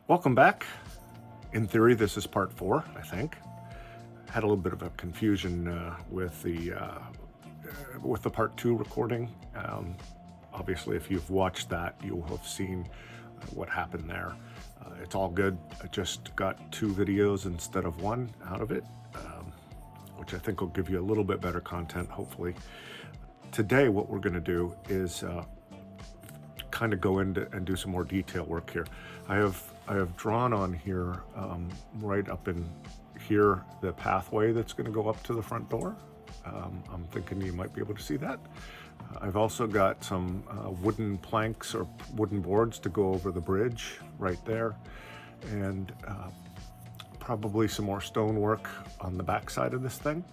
Welcome back. In theory, this is part 4, I think. Had a little bit of a confusion with the part 2 recording. Obviously, if you've watched that, you'll have seen what happened there. It's all good. I just got 2 videos instead of 1 out of it, which I think will give you a little bit better content, hopefully. Today, what we're going to do is kind of go into and do some more detail work here. I have drawn on here, right up in here, the pathway that's going to go up to the front door. I'm thinking you might be able to see that. I've also got some wooden planks or wooden boards to go over the bridge right there, and probably some more stonework on the back side of this thing,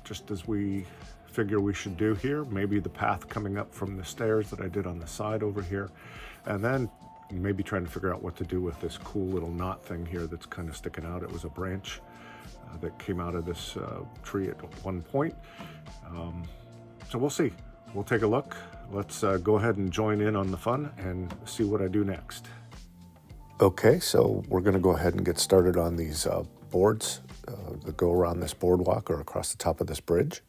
just as we figure we should do here. Maybe the path coming up from the stairs that I did on the side over here, and then maybe trying to figure out what to do with this cool little knot thing here that's kind of sticking out. It was a branch that came out of this tree at one point. So we'll see. We'll take a look. Let's go ahead and join in on the fun and see what I do next. Okay, so we're going to go ahead and get started on these boards that go around this boardwalk or across the top of this bridge.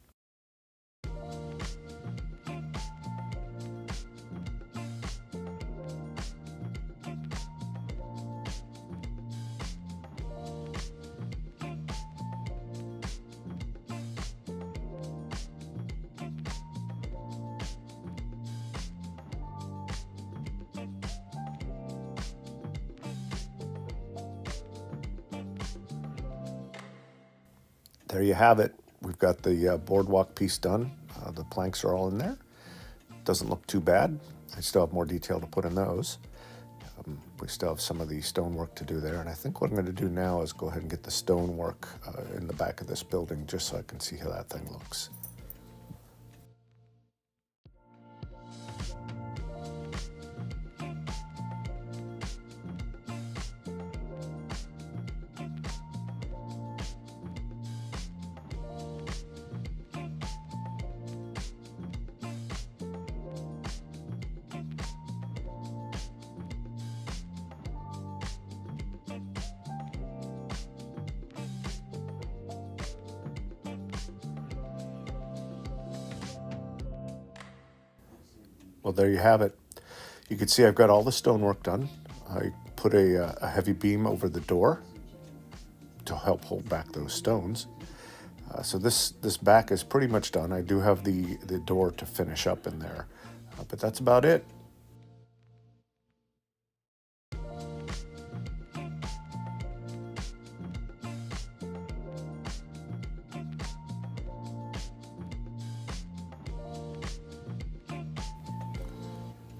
There you have it. We've got the boardwalk piece done. The planks are all in there. Doesn't look too bad. I still have more detail to put in those. We still have some of the stonework to do there. And I think what I'm going to do now is go ahead and get the stonework in the back of this building just so I can see how that thing looks. Well, there you have it. You can see I've got all the stonework done. I put a heavy beam over the door to help hold back those stones. So this back is pretty much done. I do have the door to finish up in there, but that's about it.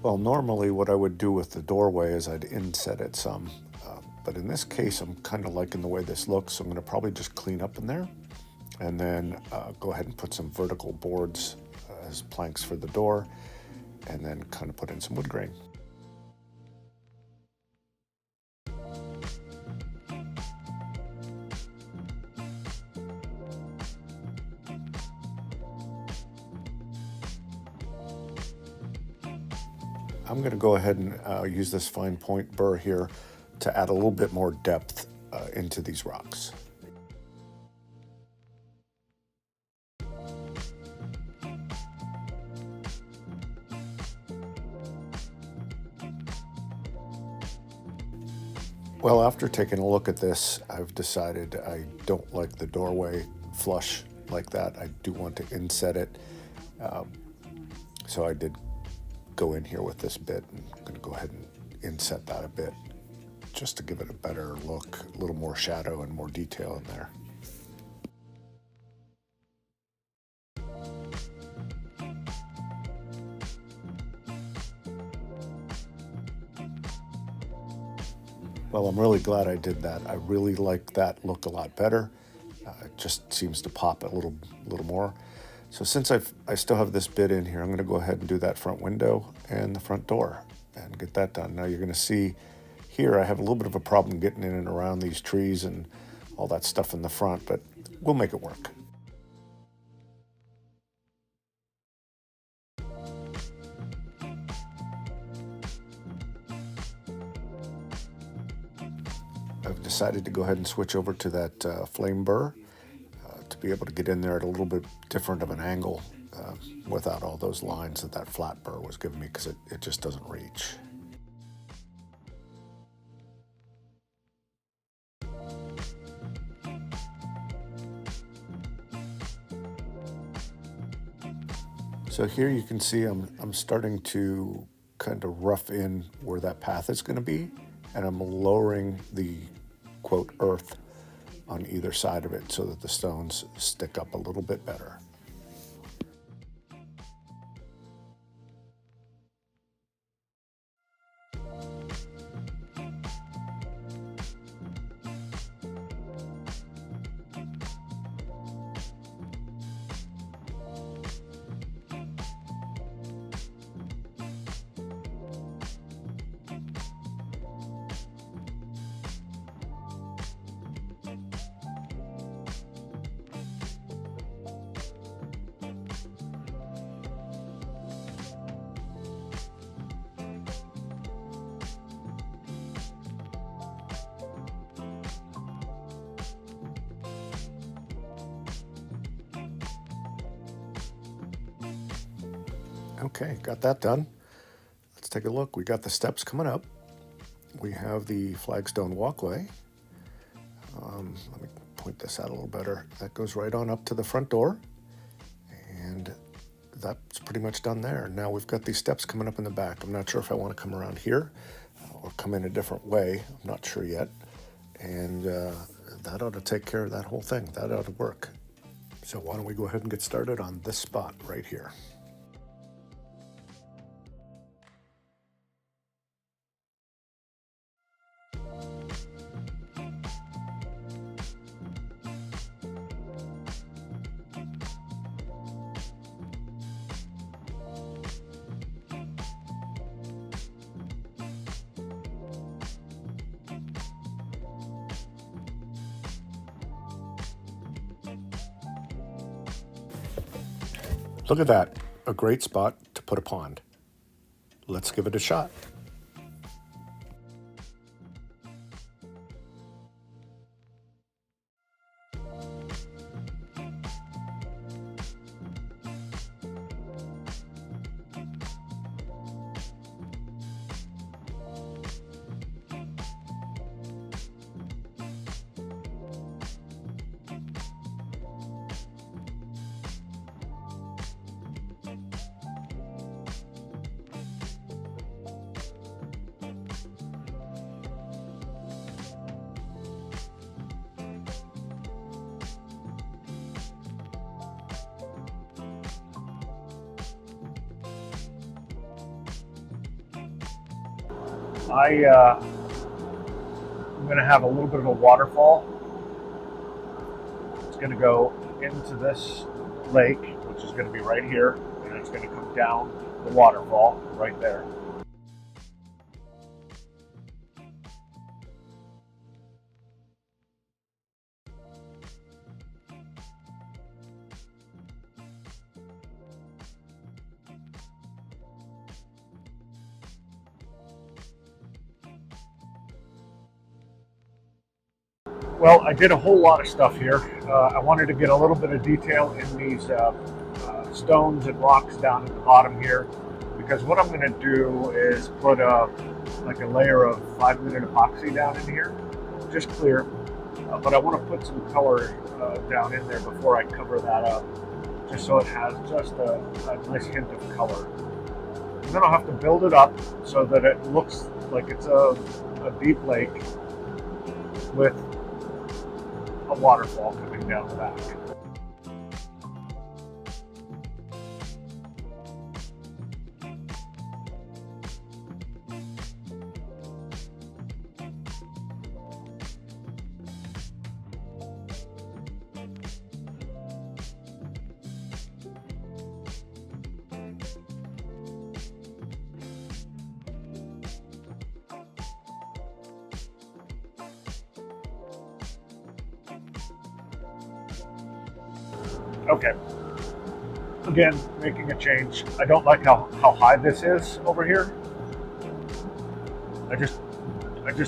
Well, normally what I would do with the doorway is I'd inset it some, but in this case I'm kind of liking the way this looks, so I'm going to probably just clean up in there and then go ahead and put some vertical boards as planks for the door, and then kind of put in some wood grain. I'm going to go ahead and use this fine point burr here to add a little bit more depth into these rocks. Well, after taking a look at this, I've decided I don't like the doorway flush like that. I do want to inset it. So I did go in here with this bit, and I'm going to go ahead and inset that a bit just to give it a better look, a little more shadow and more detail in there. Well, I'm really glad I did that. I really like that look a lot better. It just seems to pop a little more. So since I still have this bit in here, I'm going to go ahead and do that front window and the front door and get that done. Now you're going to see here I have a little bit of a problem getting in and around these trees and all that stuff in the front, but we'll make it work. I've decided to go ahead and switch over to that flame burr to be able to get in there at a little bit different of an angle without all those lines that flat burr was giving me, because it just doesn't reach. So here you can see I'm starting to kind of rough in where that path is going to be, and I'm lowering the quote earth on either side of it so that the stones stick up a little bit better. Okay, got that done. Let's take a look. We got the steps coming up. We have the flagstone walkway. Let me point this out a little better. That goes right on up to the front door, and that's pretty much done there. Now we've got these steps coming up in the back. I'm not sure if I want to come around here or come in a different way. I'm not sure yet. And that ought to take care of that whole thing. That ought to work. So why don't we go ahead and get started on this spot right here. Look at that, a great spot to put a pond. Let's give it a shot. I'm going to have a little bit of a waterfall. It's going to go into this lake, which is going to be right here, and it's going to come down the waterfall right there. Well, I did a whole lot of stuff here. I wanted to get a little bit of detail in these stones and rocks down at the bottom here, because what I'm going to do is put like a layer of 5-minute epoxy down in here, just clear, but I want to put some color down in there before I cover that up, just so it has just a nice hint of color. And then I'll have to build it up so that it looks like it's a deep lake with a waterfall coming down the back. Okay, again, making a change. I don't like how high this is over here. I just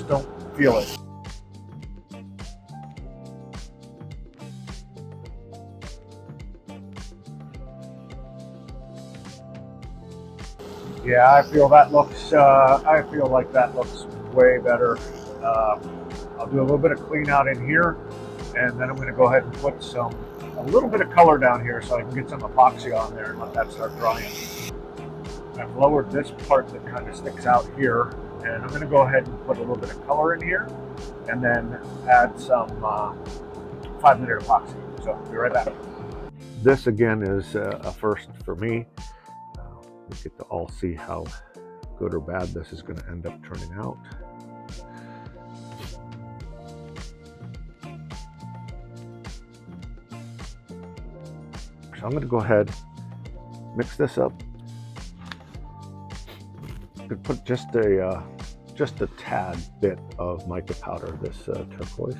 don't feel it. Yeah, I feel that looks. I feel like that looks way better. I'll do a little bit of clean out in here, and then I'm going to go ahead and put a little bit of color down here so I can get some epoxy on there and let that start drying. I've lowered this part that kind of sticks out here, and I'm going to go ahead and put a little bit of color in here, and then add some 5-minute epoxy. So I'll be right back. This again is a first for me. We get to all see how good or bad this is going to end up turning out. So I'm going to go ahead, mix this up. I could put just a tad bit of mica powder, this turquoise.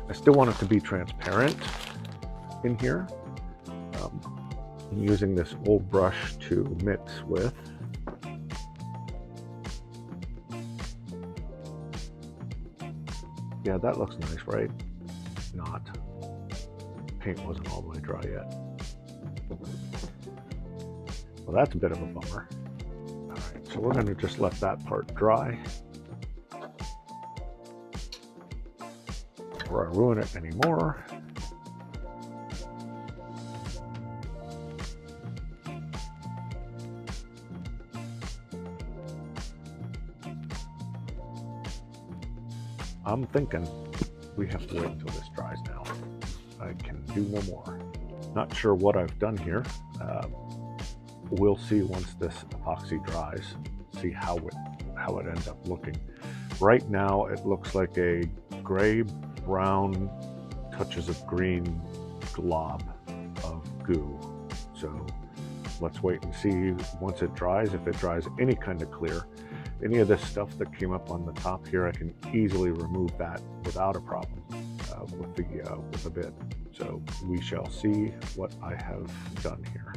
I still want it to be transparent in here. I'm using this old brush to mix with. Yeah, that looks nice, right? Not. Paint wasn't all the way dry yet. Well, that's a bit of a bummer. All right, so we're going to just let that part dry. Before I ruin it anymore. I'm thinking we have to wait until this dries now. I can do no more. Not sure what I've done here. We'll see once this epoxy dries, see how it ends up looking. Right now it looks like a gray, brown, touches of green glob of goo. So let's wait and see once it dries. If it dries any kind of clear, any of this stuff that came up on the top here, I can easily remove that without a problem with a bit. So we shall see what I have done here.